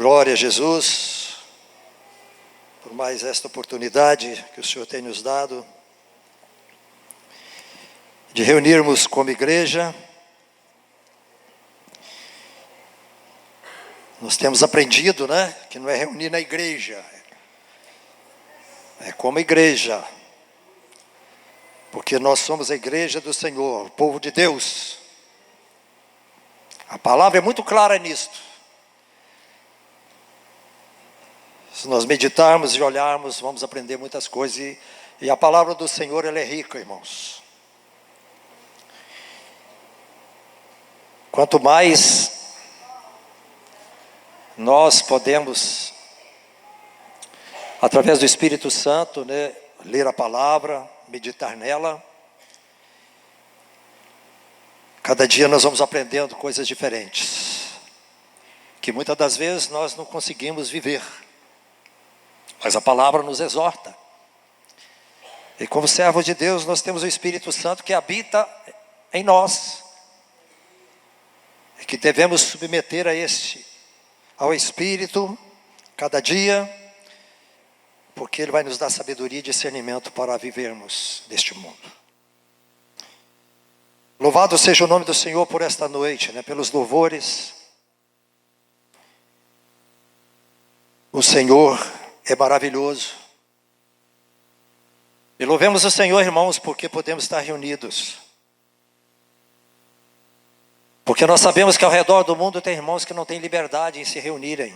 Glória a Jesus, por mais esta oportunidade que o Senhor tem nos dado, de reunirmos como igreja. Nós temos aprendido, que não é reunir na igreja, é como igreja, porque nós somos a igreja do Senhor, o povo de Deus. A palavra é muito clara nisto. Se nós meditarmos e olharmos, vamos aprender muitas coisas. E a palavra do Senhor, ela é rica, irmãos. Quanto mais nós podemos, através do Espírito Santo, ler a palavra, meditar nela, cada dia nós vamos aprendendo coisas diferentes, que muitas das vezes nós não conseguimos viver. Mas a palavra nos exorta. E como servos de Deus, nós temos o Espírito Santo que habita em nós. E que devemos submeter ao Espírito, cada dia, porque Ele vai nos dar sabedoria e discernimento para vivermos neste mundo. Louvado seja o nome do Senhor por esta noite, pelos louvores. O Senhor é maravilhoso. E louvemos o Senhor, irmãos, porque podemos estar reunidos. Porque nós sabemos que ao redor do mundo tem irmãos que não têm liberdade em se reunirem.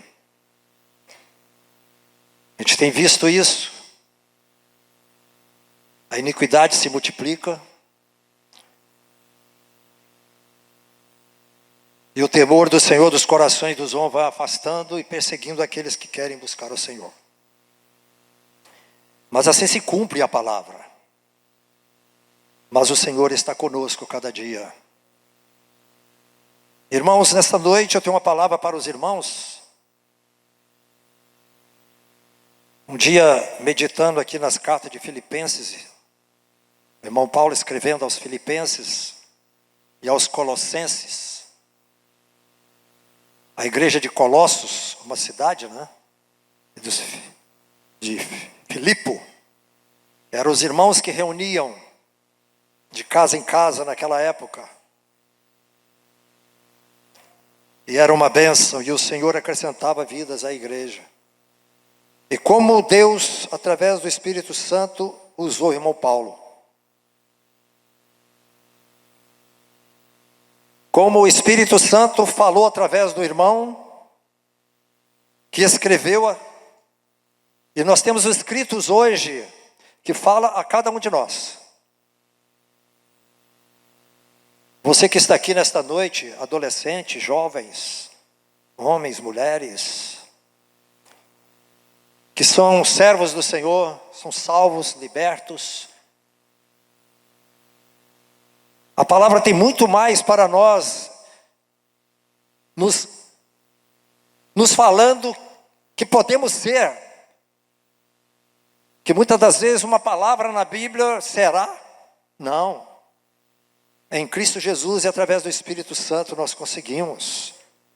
A gente tem visto isso. A iniquidade se multiplica. E o temor do Senhor dos corações dos homens vai afastando e perseguindo aqueles que querem buscar o Senhor. Mas assim se cumpre a palavra. Mas o Senhor está conosco cada dia. Irmãos, nesta noite eu tenho uma palavra para os irmãos. Um dia, meditando aqui nas cartas de Filipenses, o irmão Paulo escrevendo aos Filipenses e aos Colossenses, a igreja de Colossos, uma cidade, de Filipo, eram os irmãos que reuniam de casa em casa naquela época. E era uma bênção, e o Senhor acrescentava vidas à igreja. E como Deus, através do Espírito Santo, usou o irmão Paulo. Como o Espírito Santo falou através do irmão, que escreveu, e nós temos os escritos hoje, que fala a cada um de nós. Você que está aqui nesta noite, adolescentes, jovens, homens, mulheres, que são servos do Senhor, são salvos, libertos. A palavra tem muito mais para nós, nos falando que podemos ser. Que muitas das vezes uma palavra na Bíblia será? Não. Em Cristo Jesus e através do Espírito Santo nós conseguimos.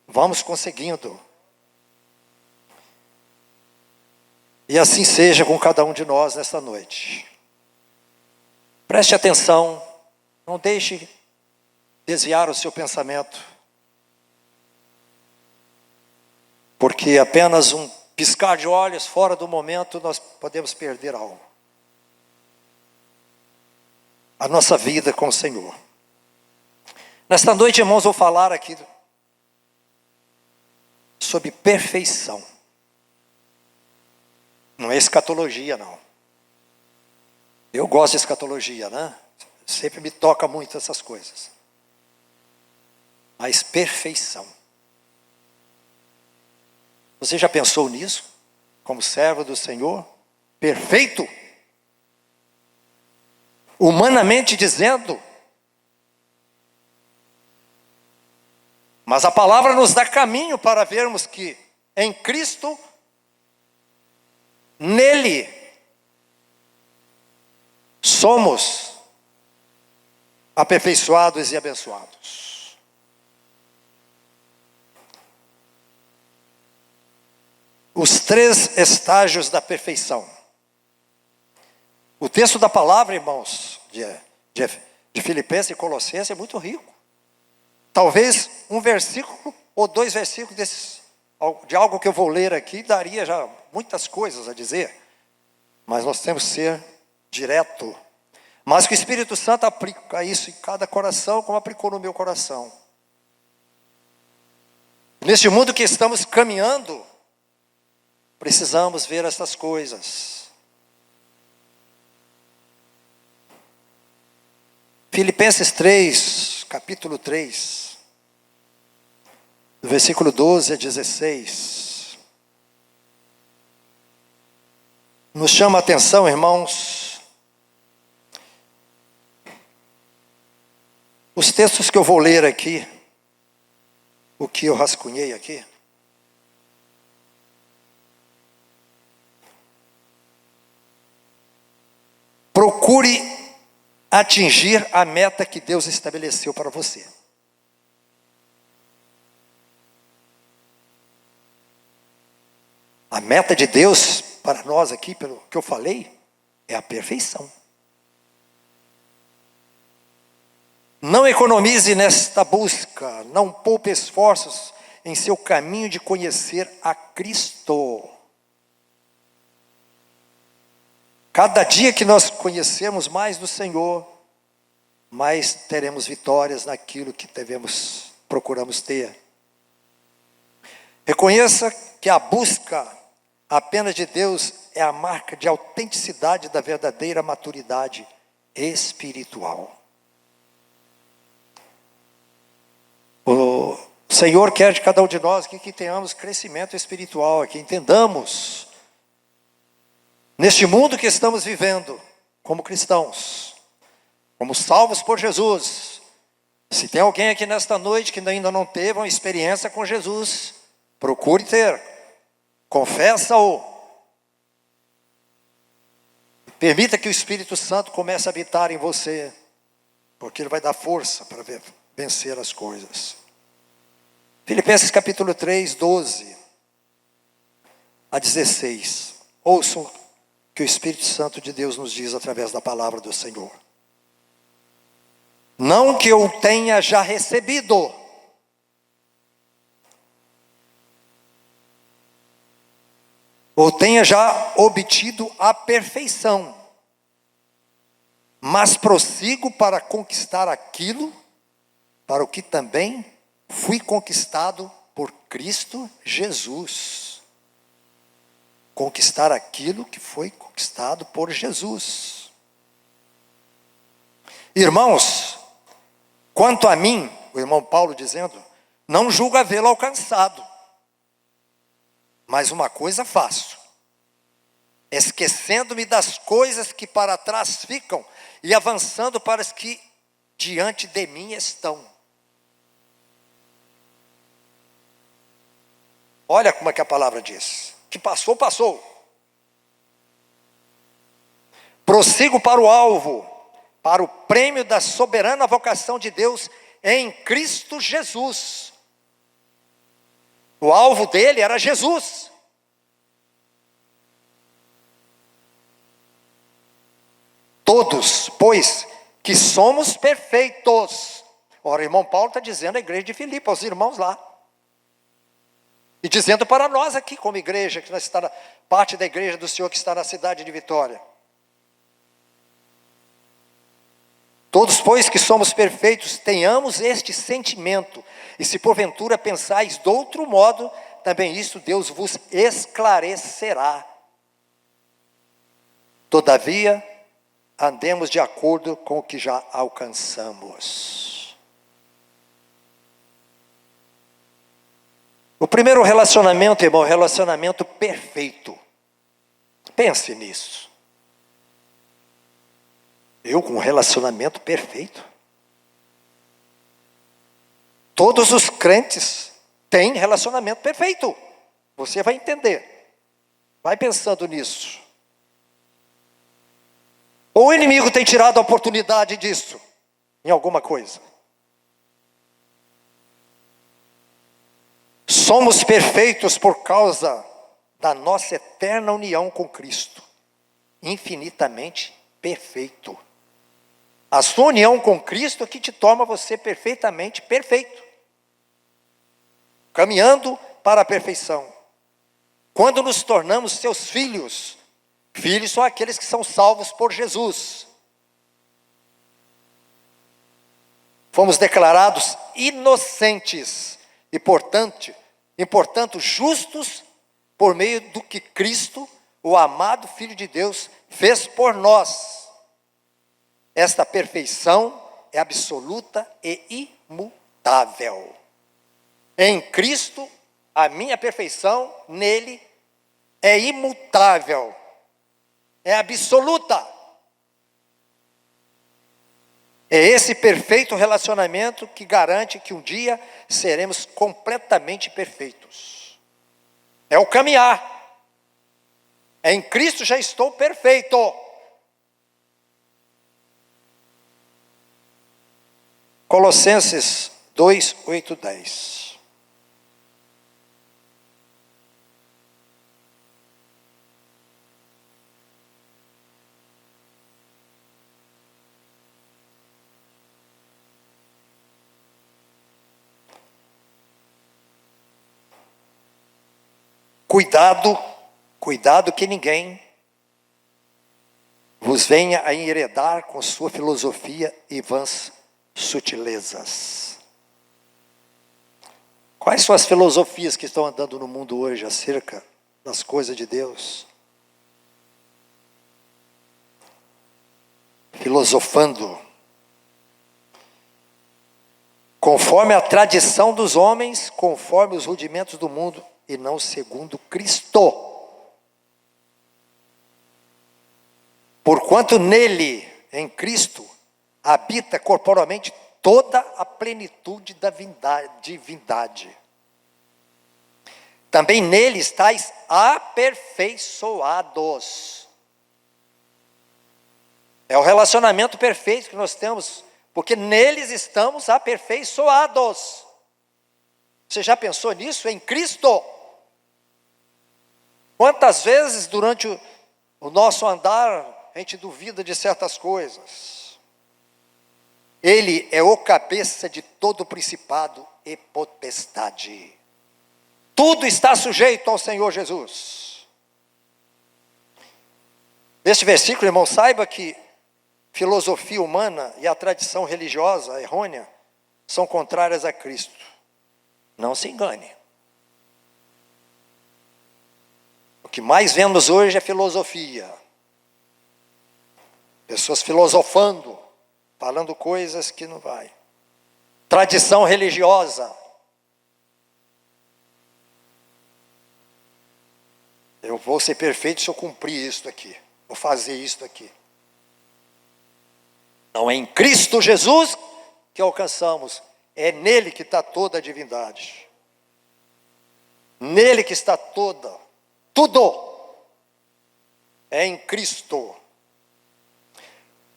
Vamos conseguindo. E assim seja com cada um de nós nesta noite. Preste atenção. Não deixe desviar o seu pensamento. Porque apenas um piscar de olhos fora do momento nós podemos perder algo. A nossa vida com o Senhor. Nesta noite, irmãos, vou falar aqui sobre perfeição. Não é escatologia, não. Eu gosto de escatologia, Sempre me toca muito essas coisas. Mas perfeição. Você já pensou nisso? Como servo do Senhor? Perfeito? Humanamente dizendo. Mas a palavra nos dá caminho para vermos que em Cristo, nele, somos aperfeiçoados e abençoados. Os 3 estágios da perfeição. O texto da palavra, irmãos, de Filipenses e Colossenses é muito rico. Talvez um versículo ou 2 versículos de algo que eu vou ler aqui daria já muitas coisas a dizer. Mas nós temos que ser direto. Mas que o Espírito Santo aplica isso em cada coração, como aplicou no meu coração. Neste mundo que estamos caminhando, precisamos ver essas coisas. Filipenses 3, capítulo 3, do versículo 12 a 16. Nos chama a atenção, irmãos, os textos que eu vou ler aqui, o que eu rascunhei aqui. Procure atingir a meta que Deus estabeleceu para você. A meta de Deus para nós aqui, pelo que eu falei, é a perfeição. Não economize nesta busca, não poupe esforços em seu caminho de conhecer a Cristo. Cada dia que nós conhecemos mais do Senhor, mais teremos vitórias naquilo que procuramos ter. Reconheça que a busca apenas de Deus é a marca de autenticidade da verdadeira maturidade espiritual. O Senhor quer de cada um de nós que tenhamos crescimento espiritual, que entendamos, neste mundo que estamos vivendo, como cristãos, como salvos por Jesus. Se tem alguém aqui nesta noite que ainda não teve uma experiência com Jesus, procure ter, confessa-o. Permita que o Espírito Santo comece a habitar em você, porque Ele vai dar força para vencer as coisas. Filipenses capítulo 3, 12 a 16. Ouçam o que o Espírito Santo de Deus nos diz através da palavra do Senhor. Não que eu tenha já recebido, ou tenha já obtido a perfeição, mas prossigo para conquistar aquilo para o que também fui conquistado por Cristo Jesus. Conquistar aquilo que foi conquistado por Jesus. Irmãos, quanto a mim, o irmão Paulo dizendo, não julgo havê-lo alcançado. Mas uma coisa faço, esquecendo-me das coisas que para trás ficam e avançando para as que diante de mim estão. Olha como é que a palavra diz. Que passou, passou. Prossigo para o alvo, para o prêmio da soberana vocação de Deus em Cristo Jesus. O alvo dele era Jesus. Todos, pois, que somos perfeitos. Ora, o irmão Paulo está dizendo à igreja de Filipe, aos irmãos lá. E dizendo para nós aqui, como igreja, que nós está parte da igreja do Senhor que está na cidade de Vitória. Todos, pois, que somos perfeitos, tenhamos este sentimento. E se porventura pensais de outro modo, também isto Deus vos esclarecerá. Todavia, andemos de acordo com o que já alcançamos. O primeiro relacionamento, irmão, é um relacionamento perfeito. Pense nisso. Eu com um relacionamento perfeito. Todos os crentes têm relacionamento perfeito. Você vai entender. Vai pensando nisso. Ou o inimigo tem tirado a oportunidade disso, em alguma coisa. Somos perfeitos por causa da nossa eterna união com Cristo, infinitamente perfeito. A sua união com Cristo é que te torna você perfeitamente perfeito, caminhando para a perfeição. Quando nos tornamos seus filhos, filhos são aqueles que são salvos por Jesus. Fomos declarados inocentes e, portanto, justos por meio do que Cristo, o amado Filho de Deus, fez por nós. Esta perfeição é absoluta e imutável. Em Cristo, a minha perfeição nele é imutável, é absoluta. É esse perfeito relacionamento que garante que um dia seremos completamente perfeitos. É o caminhar. Em Cristo já estou perfeito. Colossenses 2, 8, 10. Cuidado que ninguém vos venha a enredar com sua filosofia e vãs sutilezas. Quais são as filosofias que estão andando no mundo hoje acerca das coisas de Deus? Filosofando conforme a tradição dos homens, conforme os rudimentos do mundo, e não segundo Cristo. Porquanto nele, em Cristo, habita corporalmente toda a plenitude da divindade. Também nele estáis aperfeiçoados. É o relacionamento perfeito que nós temos, porque neles estamos aperfeiçoados. Você já pensou nisso? Em Cristo? Quantas vezes durante o nosso andar a gente duvida de certas coisas? Ele é o cabeça de todo principado e potestade. Tudo está sujeito ao Senhor Jesus. Neste versículo, irmão, saiba que filosofia humana e a tradição religiosa errônea são contrárias a Cristo. Não se engane. O que mais vemos hoje é filosofia. Pessoas filosofando, falando coisas que não vai. Tradição religiosa. Eu vou ser perfeito se eu cumprir isto aqui. Vou fazer isto aqui. Não é em Cristo Jesus que alcançamos. É nele que está toda a divindade. Nele que está tudo. É em Cristo.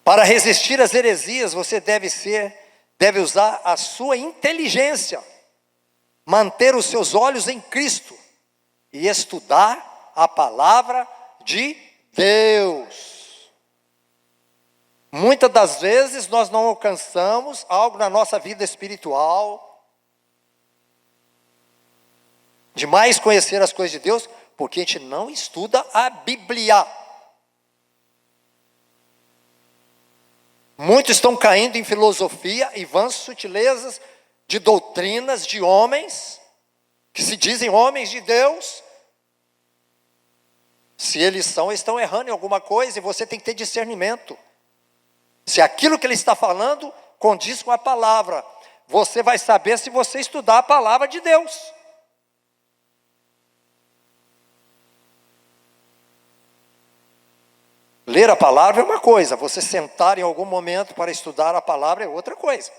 Para resistir às heresias, você deve usar a sua inteligência, manter os seus olhos em Cristo e estudar a palavra de Deus. Muitas das vezes nós não alcançamos algo na nossa vida espiritual, de mais conhecer as coisas de Deus, porque a gente não estuda a Bíblia. Muitos estão caindo em filosofia e vãs sutilezas de doutrinas de homens, que se dizem homens de Deus. Se eles estão errando em alguma coisa, e você tem que ter discernimento. Se aquilo que ele está falando condiz com a palavra, você vai saber se você estudar a palavra de Deus. Ler a palavra é uma coisa, você sentar em algum momento para estudar a palavra é outra coisa.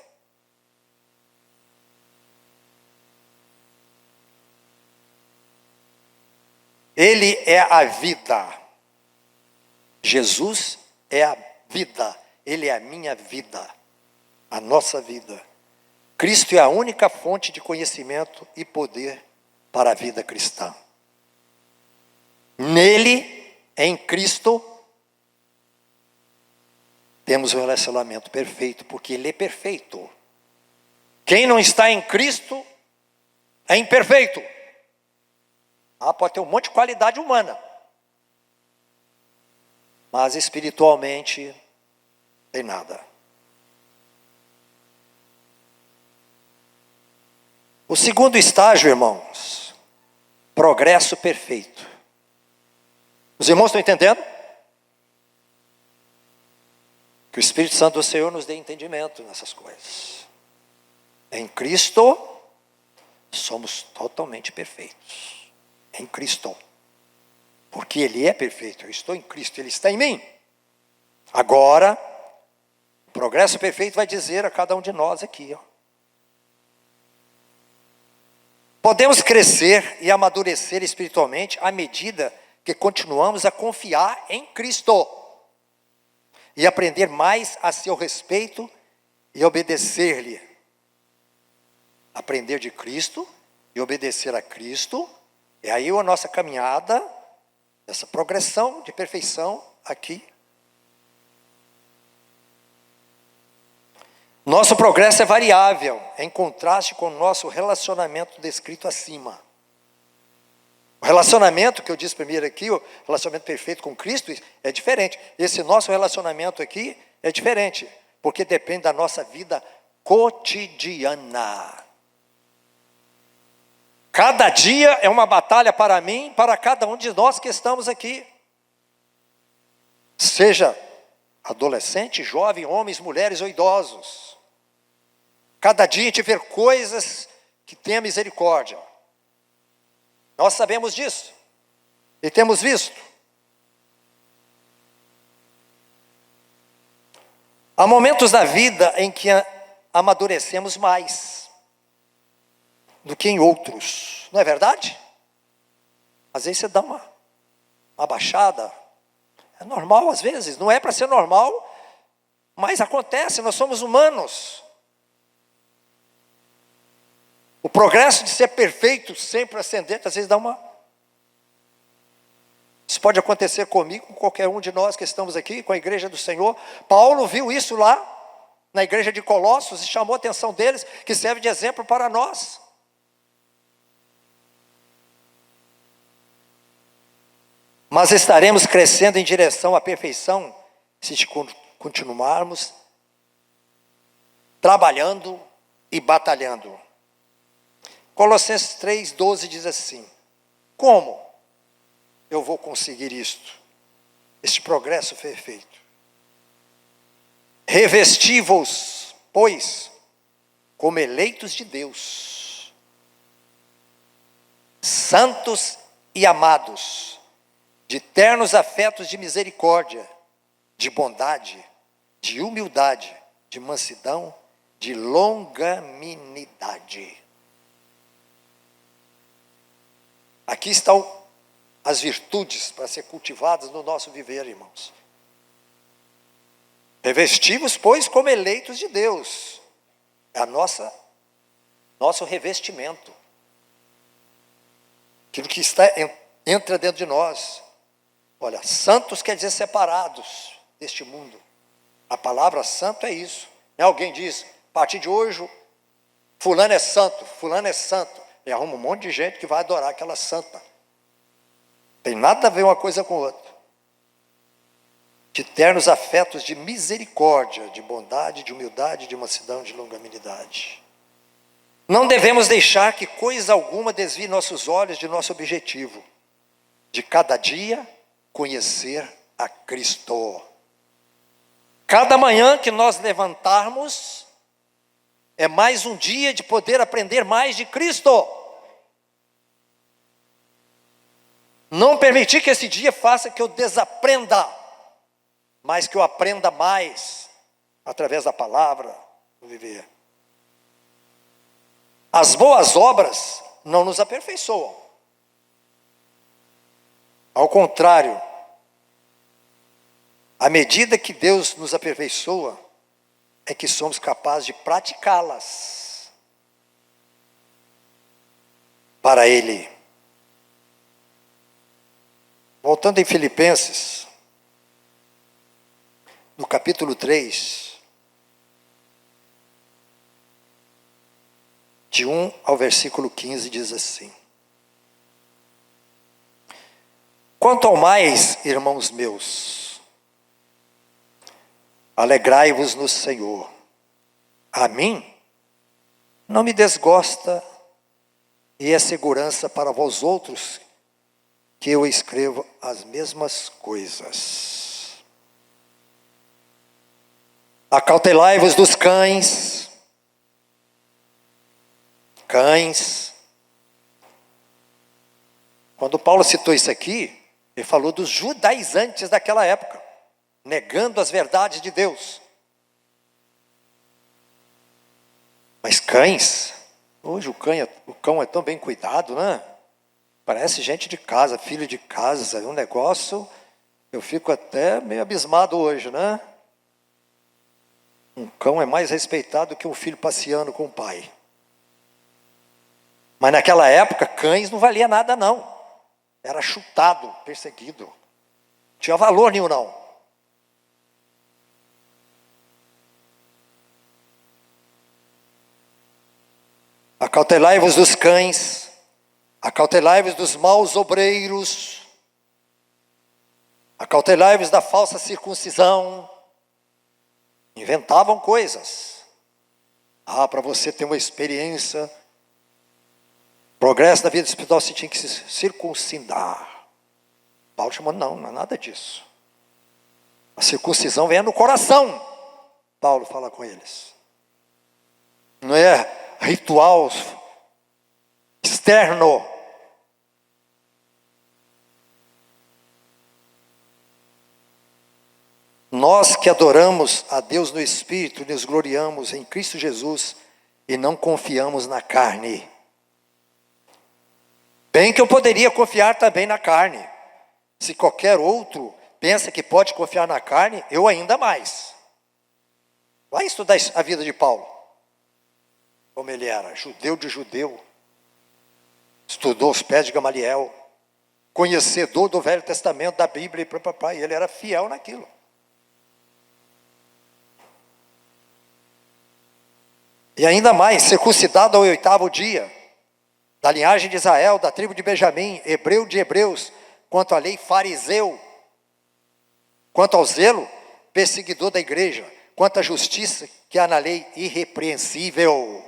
Ele é a vida. Jesus é a vida. Ele é a minha vida, a nossa vida. Cristo é a única fonte de conhecimento e poder para a vida cristã. Nele, em Cristo, temos um relacionamento perfeito, porque Ele é perfeito. Quem não está em Cristo é imperfeito. Pode ter um monte de qualidade humana, mas espiritualmente tem nada. O segundo estágio, irmãos, progresso perfeito. Os irmãos estão entendendo? Que o Espírito Santo do Senhor nos dê entendimento nessas coisas. Em Cristo, somos totalmente perfeitos. Em Cristo. Porque Ele é perfeito. Eu estou em Cristo, Ele está em mim. Agora, o progresso perfeito vai dizer a cada um de nós aqui, podemos crescer e amadurecer espiritualmente à medida que continuamos a confiar em Cristo e aprender mais a seu respeito e obedecer-lhe. Aprender de Cristo e obedecer a Cristo, é aí a nossa caminhada, essa progressão de perfeição aqui. Nosso progresso é variável, em contraste com o nosso relacionamento descrito acima. O relacionamento que eu disse primeiro aqui, o relacionamento perfeito com Cristo, é diferente. Esse nosso relacionamento aqui é diferente, porque depende da nossa vida cotidiana. Cada dia é uma batalha para mim, para cada um de nós que estamos aqui. Seja adolescente, jovem, homens, mulheres ou idosos. Cada dia a gente vê coisas que tenha misericórdia. Nós sabemos disso. E temos visto. Há momentos na vida em que amadurecemos mais do que em outros. Não é verdade? Às vezes você dá uma baixada. É normal às vezes. Não é para ser normal, mas acontece. Nós somos humanos. O progresso de ser perfeito, sempre ascendente, às vezes dá uma... Isso pode acontecer comigo, com qualquer um de nós que estamos aqui, com a igreja do Senhor. Paulo viu isso lá, na igreja de Colossos, e chamou a atenção deles, que serve de exemplo para nós. Mas estaremos crescendo em direção à perfeição, se continuarmos trabalhando e batalhando. Colossenses 3,12 diz assim: como eu vou conseguir isto? Este progresso perfeito. Revesti-vos, pois, como eleitos de Deus, santos e amados, de ternos afetos de misericórdia, de bondade, de humildade, de mansidão, de longanimidade. Aqui estão as virtudes para ser cultivadas no nosso viver, irmãos. Revestimos, pois, como eleitos de Deus. É nosso revestimento. Aquilo que entra dentro de nós. Olha, santos quer dizer separados deste mundo. A palavra santo é isso. Alguém diz, a partir de hoje, fulano é santo, fulano é santo. E arruma um monte de gente que vai adorar aquela santa. Tem nada a ver uma coisa com outra. De ternos afetos de misericórdia, de bondade, de humildade, de mansidão, de longanimidade. Não devemos deixar que coisa alguma desvie nossos olhos de nosso objetivo. De cada dia conhecer a Cristo. Cada manhã que nós levantarmos, é mais um dia de poder aprender mais de Cristo. Não permitir que esse dia faça que eu desaprenda, mas que eu aprenda mais, através da palavra, no viver. As boas obras não nos aperfeiçoam. Ao contrário, à medida que Deus nos aperfeiçoa, é que somos capazes de praticá-las para Ele. Voltando em Filipenses, no capítulo 3, de 1 ao versículo 15, diz assim: Quanto ao mais, irmãos meus, alegrai-vos no Senhor. A mim não me desgosta e é segurança para vós outros que eu escrevo as mesmas coisas. Acautelai-vos dos cães. Cães. Quando Paulo citou isso aqui, ele falou dos judaizantes daquela época, negando as verdades de Deus. Mas cães, hoje o cão é tão bem cuidado, né? Parece gente de casa, filho de casa, é um negócio, eu fico até meio abismado hoje, né? Um cão é mais respeitado que um filho passeando com o pai. Mas naquela época, cães não valia nada não. Era chutado, perseguido. Não tinha valor nenhum não. Acautelai-vos dos cães, acautelai-vos dos maus obreiros, acautelai-vos da falsa circuncisão. Inventavam coisas. Para você ter uma experiência, progresso na vida espiritual, você tinha que se circuncidar. Paulo chamou, não é nada disso. A circuncisão vem no coração. Paulo fala com eles. Não é ritual externo. Nós que adoramos a Deus no Espírito, nos gloriamos em Cristo Jesus e não confiamos na carne. Bem que eu poderia confiar também na carne. Se qualquer outro pensa que pode confiar na carne, eu ainda mais. Vai estudar a vida de Paulo. Como ele era, judeu de judeu. Estudou os pés de Gamaliel. Conhecedor do Velho Testamento, da Bíblia e ele era fiel naquilo. E ainda mais, circuncidado ao 8º dia, da linhagem de Israel, da tribo de Benjamim, hebreu de hebreus, quanto à lei, fariseu, quanto ao zelo, perseguidor da igreja, quanto à justiça, que há na lei, irrepreensível.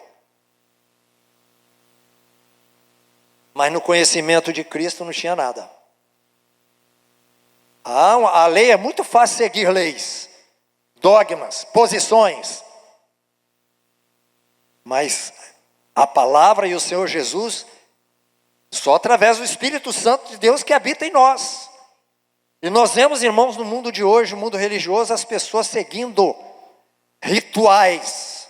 Mas no conhecimento de Cristo não tinha nada. A lei é muito fácil seguir leis, dogmas, posições. Mas a palavra e o Senhor Jesus, só através do Espírito Santo de Deus que habita em nós. E nós vemos, irmãos, no mundo de hoje, no mundo religioso, as pessoas seguindo rituais.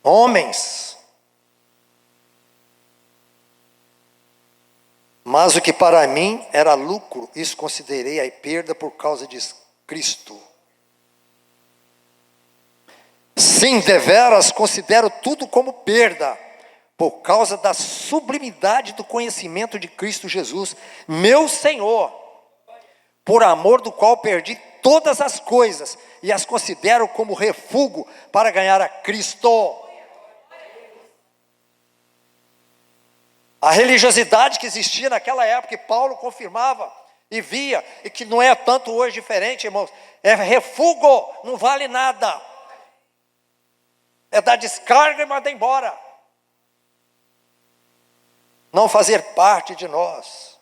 Homens. Mas o que para mim era lucro, isso considerei a perda por causa de Cristo. Sim, deveras considero tudo como perda, por causa da sublimidade do conhecimento de Cristo Jesus, meu Senhor, por amor do qual perdi todas as coisas, e as considero como refúgio para ganhar a Cristo. A religiosidade que existia naquela época, que Paulo confirmava e via, e que não é tanto hoje diferente, irmãos, é refúgio, não vale nada. É dar descarga e mandar embora. Não fazer parte de nós.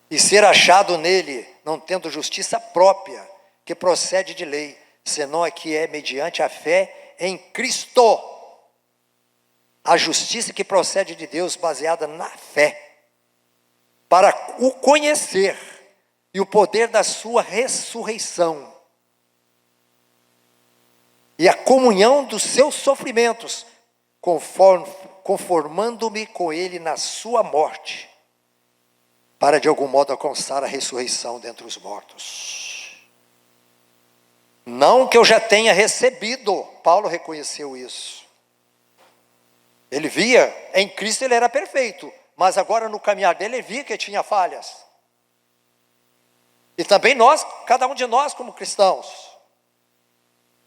E ser achado nele, não tendo justiça própria, que procede de lei, senão a que é mediante a fé em Cristo. A justiça que procede de Deus, baseada na fé, para o conhecer e o poder da sua ressurreição, e a comunhão dos seus sofrimentos, conformando-me com ele na sua morte, para de algum modo alcançar a ressurreição dentre os mortos. Não que eu já tenha recebido, Paulo reconheceu isso. Ele via, em Cristo ele era perfeito, mas agora no caminhar dele ele via que tinha falhas. E também nós, cada um de nós como cristãos.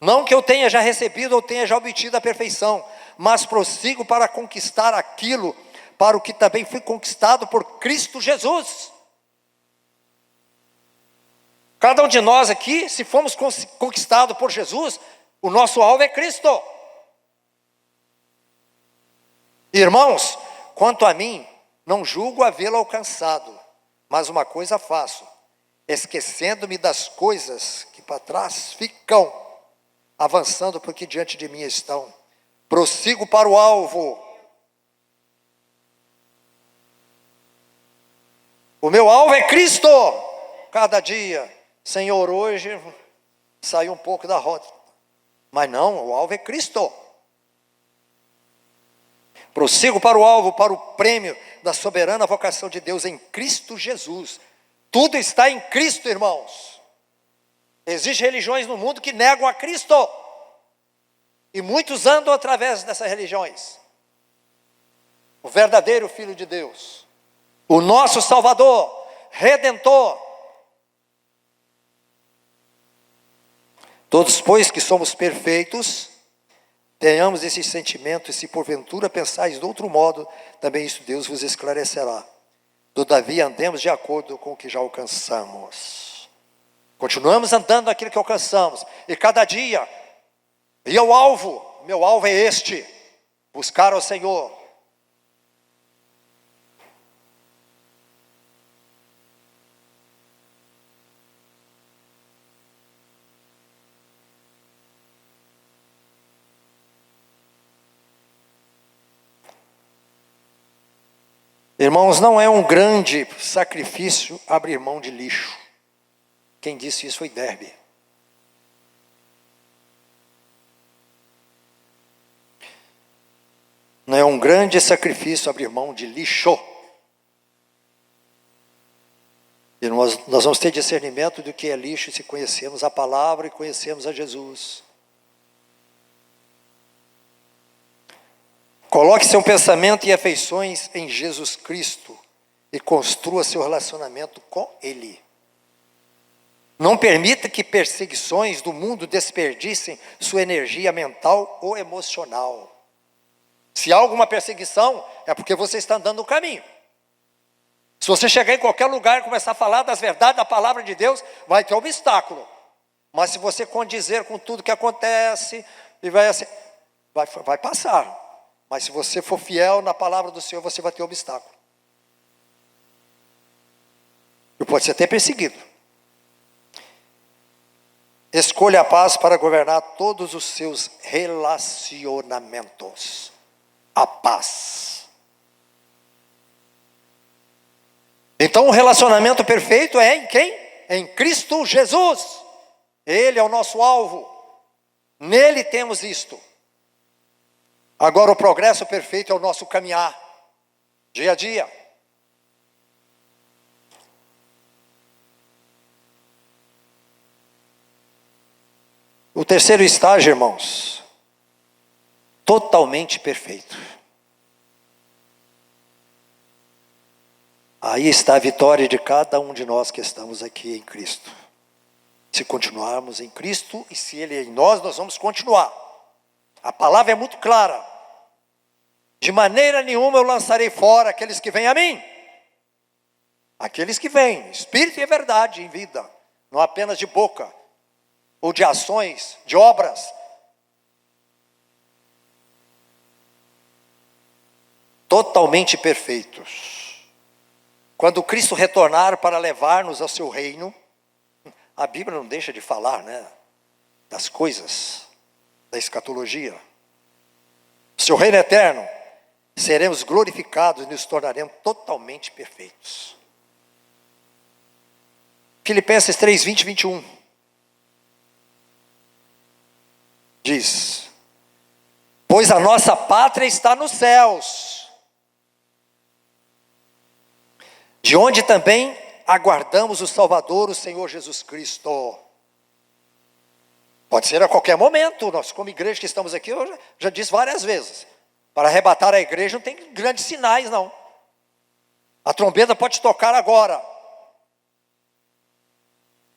Não que eu tenha já recebido ou tenha já obtido a perfeição, mas prossigo para conquistar aquilo para o que também fui conquistado por Cristo Jesus. Cada um de nós aqui, se fomos conquistados por Jesus, o nosso alvo é Cristo. Irmãos, quanto a mim, não julgo havê-lo alcançado, mas uma coisa faço, esquecendo-me das coisas que para trás ficam, avançando porque diante de mim estão. Prossigo para o alvo. O meu alvo é Cristo. Cada dia, Senhor, hoje saiu um pouco da rota. Mas não, o alvo é Cristo. Prossigo para o alvo, para o prêmio da soberana vocação de Deus em Cristo Jesus. Tudo está em Cristo, irmãos. Existem religiões no mundo que negam a Cristo. E muitos andam através dessas religiões. O verdadeiro Filho de Deus, o nosso Salvador, Redentor. Todos, pois, que somos perfeitos, tenhamos esse sentimento, e se porventura pensais de outro modo, também isso Deus vos esclarecerá. Todavia andemos de acordo com o que já alcançamos. Continuamos andando naquilo que alcançamos. E cada dia, e o alvo, meu alvo é este, buscar ao Senhor. Irmãos, não é um grande sacrifício abrir mão de lixo. Quem disse isso foi Derby. Não é um grande sacrifício abrir mão de lixo. E nós vamos ter discernimento do que é lixo se conhecemos a palavra e conhecemos a Jesus. Coloque seu pensamento e afeições em Jesus Cristo e construa seu relacionamento com Ele. Não permita que perseguições do mundo desperdicem sua energia mental ou emocional. Se há alguma perseguição, é porque você está andando no caminho. Se você chegar em qualquer lugar e começar a falar das verdades da palavra de Deus, vai ter obstáculo. Mas se você condizer com tudo que acontece, e vai passar. Mas se você for fiel na palavra do Senhor, você vai ter obstáculo. E pode ser até perseguido. Escolha a paz para governar todos os seus relacionamentos. A paz. Então o relacionamento perfeito é em quem? Em Cristo Jesus. Ele é o nosso alvo. Nele temos isto. Agora o progresso perfeito é o nosso caminhar, dia a dia. O terceiro estágio, irmãos, totalmente perfeito. Aí está a vitória de cada um de nós que estamos aqui em Cristo. Se continuarmos em Cristo e se Ele é em nós, nós vamos continuar. A palavra é muito clara. De maneira nenhuma eu lançarei fora aqueles que vêm a mim. Aqueles que vêm, espírito e verdade em vida. Não apenas de boca, ou de ações, de obras. Totalmente perfeitos. Quando Cristo retornar para levar-nos ao seu reino, a Bíblia não deixa de falar, das coisas, da escatologia. Seu reino eterno, seremos glorificados e nos tornaremos totalmente perfeitos. Filipenses 3, 20 e 21. Diz: pois a nossa pátria está nos céus, de onde também aguardamos o Salvador, o Senhor Jesus Cristo. Pode ser a qualquer momento. Nós, como igreja que estamos aqui, eu já disse várias vezes, para arrebatar a igreja não tem grandes sinais, não. A trombeta pode tocar agora.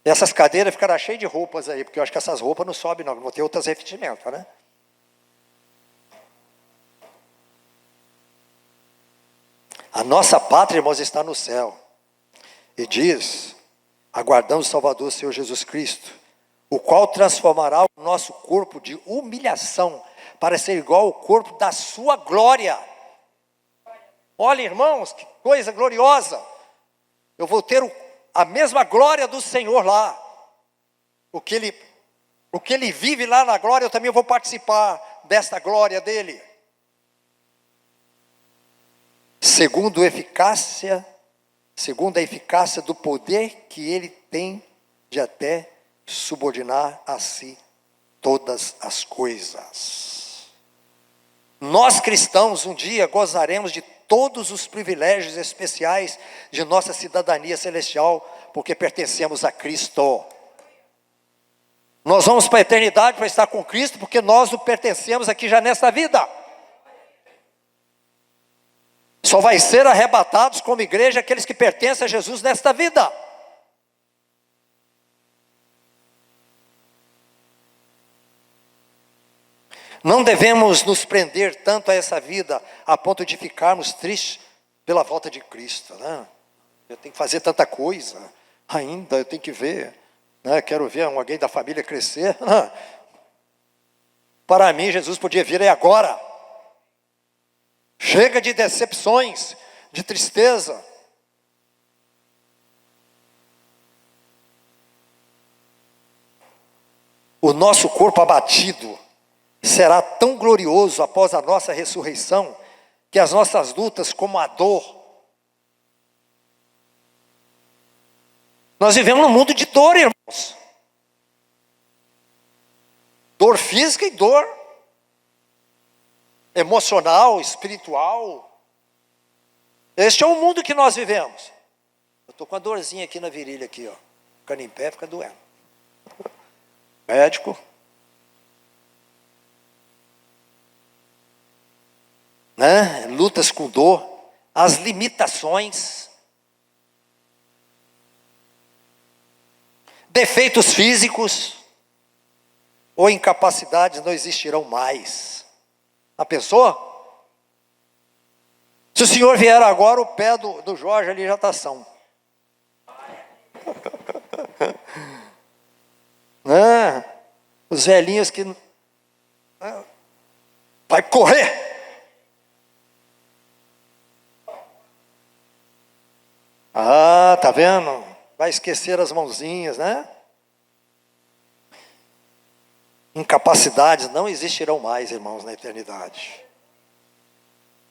E essas cadeiras ficarão cheias de roupas aí, porque eu acho que essas roupas não sobem não, vou ter outras revestimentas, né? A nossa pátria, irmãos, está no céu. E diz, aguardamos o Salvador, Senhor Jesus Cristo, o qual transformará o nosso corpo de humilhação para ser igual ao corpo da sua glória. Olha, irmãos, que coisa gloriosa. Eu vou ter a mesma glória do Senhor lá. O que ele vive lá na glória, eu também vou participar desta glória dele. Segundo a eficácia do poder que ele tem de até subordinar a si todas as coisas. Nós cristãos um dia gozaremos de todos os privilégios especiais de nossa cidadania celestial, porque pertencemos a Cristo. Nós vamos para a eternidade para estar com Cristo, porque nós o pertencemos aqui já nesta vida. Só vai ser arrebatados como igreja aqueles que pertencem a Jesus nesta vida. Não devemos nos prender tanto a essa vida, a ponto de ficarmos tristes pela volta de Cristo, né? Eu tenho que fazer tanta coisa, ainda eu tenho que ver, né? Quero ver alguém da família crescer. Para mim, Jesus podia vir aí agora. Chega de decepções, de tristeza. O nosso corpo abatido será tão glorioso após a nossa ressurreição, que as nossas lutas, como a dor. Nós vivemos num mundo de dor, irmãos. Dor física e dor emocional, espiritual. Este é o mundo que nós vivemos. Eu estou com a dorzinha aqui na virilha, aqui, ó. Ficando em pé, fica doendo. Médico. Né? Lutas com dor, as limitações, defeitos físicos ou incapacidades não existirão mais. A pessoa, se o senhor vier agora, o pé do Jorge ali já está são. Né? Os velhinhos que vai correr. Ah, tá vendo? Vai esquecer as mãozinhas, né? Incapacidades não existirão mais, irmãos, na eternidade.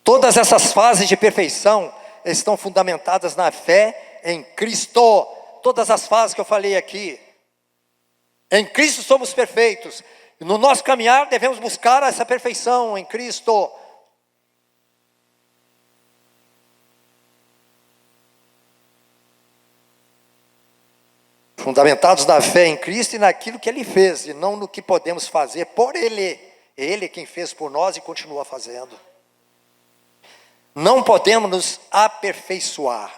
Todas essas fases de perfeição estão fundamentadas na fé em Cristo. Todas as fases que eu falei aqui. Em Cristo somos perfeitos. No nosso caminhar devemos buscar essa perfeição em Cristo. Fundamentados na fé em Cristo e naquilo que Ele fez, e não no que podemos fazer por Ele. Ele é quem fez por nós e continua fazendo. Não podemos nos aperfeiçoar.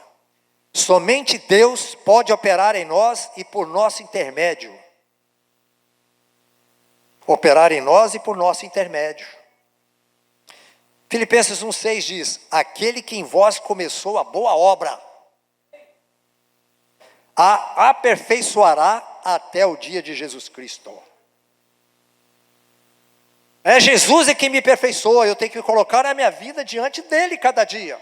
Somente Deus pode operar em nós e por nosso intermédio. Operar em nós e por nosso intermédio. Filipenses 1,6 diz: aquele que em vós começou a boa obra, a aperfeiçoará até o dia de Jesus Cristo. É Jesus quem me aperfeiçoa, eu tenho que colocar a minha vida diante dele cada dia.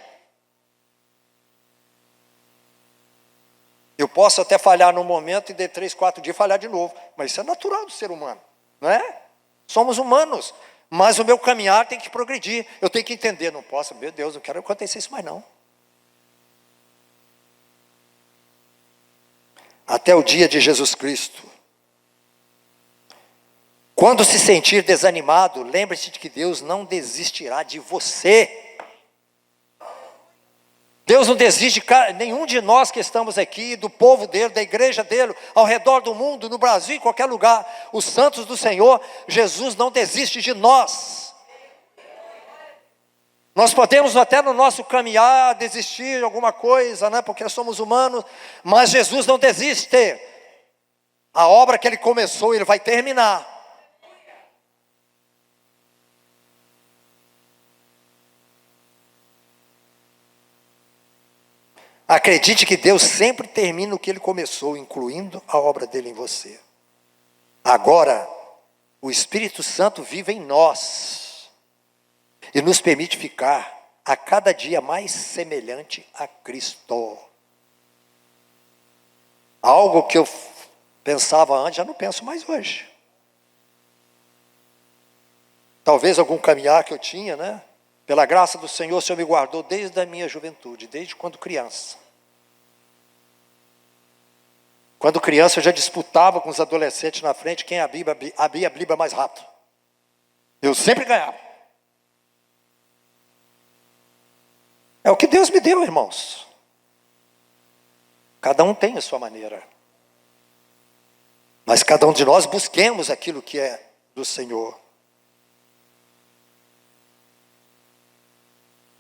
Eu posso até falhar num momento e de 3, 4 dias falhar de novo, mas isso é natural do ser humano, não é? Somos humanos, mas o meu caminhar tem que progredir, eu tenho que entender, não posso, meu Deus, não quero acontecer isso mais não. Até o dia de Jesus Cristo. Quando se sentir desanimado, lembre-se de que Deus não desistirá de você. Deus não desiste de nenhum de nós que estamos aqui, do povo dele, da igreja dele, ao redor do mundo, no Brasil, em qualquer lugar. Os santos do Senhor, Jesus não desiste de nós. Nós podemos até no nosso caminhar desistir de alguma coisa, né? Porque somos humanos, mas Jesus não desiste. A obra que Ele começou, Ele vai terminar. Acredite que Deus sempre termina o que Ele começou, incluindo a obra dEle em você. Agora, o Espírito Santo vive em nós e nos permite ficar a cada dia mais semelhante a Cristo. Algo que eu pensava antes, já não penso mais hoje. Talvez algum caminhar que eu tinha, né? Pela graça do Senhor, o Senhor me guardou desde a minha juventude, desde quando criança. Quando criança eu já disputava com os adolescentes na frente quem abria a Bíblia mais rápido. Eu sempre ganhava. É o que Deus me deu, irmãos. Cada um tem a sua maneira. Mas cada um de nós busquemos aquilo que é do Senhor.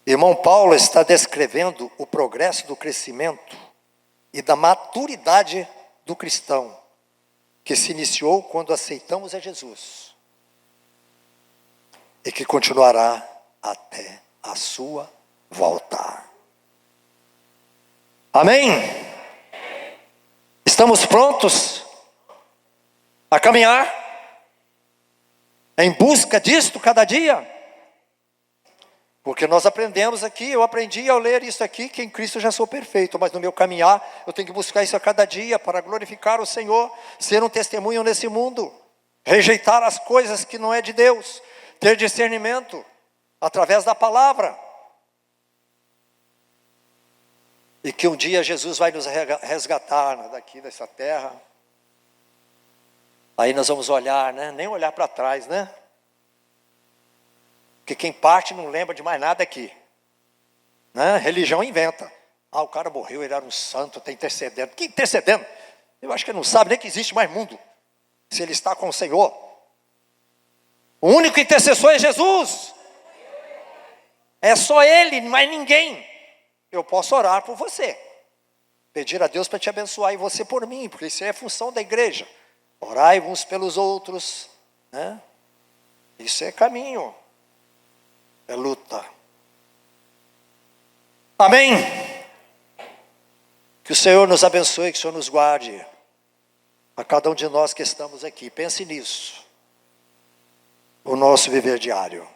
Irmão Paulo está descrevendo o progresso do crescimento e da maturidade do cristão, que se iniciou quando aceitamos a Jesus e que continuará até a sua volta. Amém? Estamos prontos a caminhar em busca disto cada dia? Porque nós aprendemos aqui, eu aprendi ao ler isso aqui, que em Cristo já sou perfeito, mas no meu caminhar eu tenho que buscar isso a cada dia para glorificar o Senhor, ser um testemunho nesse mundo, rejeitar as coisas que não é de Deus, ter discernimento através da palavra. E que um dia Jesus vai nos resgatar daqui dessa terra. Aí nós vamos olhar, né? Nem olhar para trás, né? Porque quem parte não lembra de mais nada aqui, né? Religião inventa. Ah, o cara morreu, ele era um santo, está intercedendo. Que intercedendo? Eu acho que ele não sabe nem que existe mais mundo, se ele está com o Senhor. O único intercessor é Jesus. É só Ele, mais ninguém. Eu posso orar por você, pedir a Deus para te abençoar e você por mim, porque isso é função da igreja. Orai uns pelos outros, né? Isso é caminho. É luta. Amém? Que o Senhor nos abençoe, que o Senhor nos guarde. A cada um de nós que estamos aqui. Pense nisso. O nosso viver diário.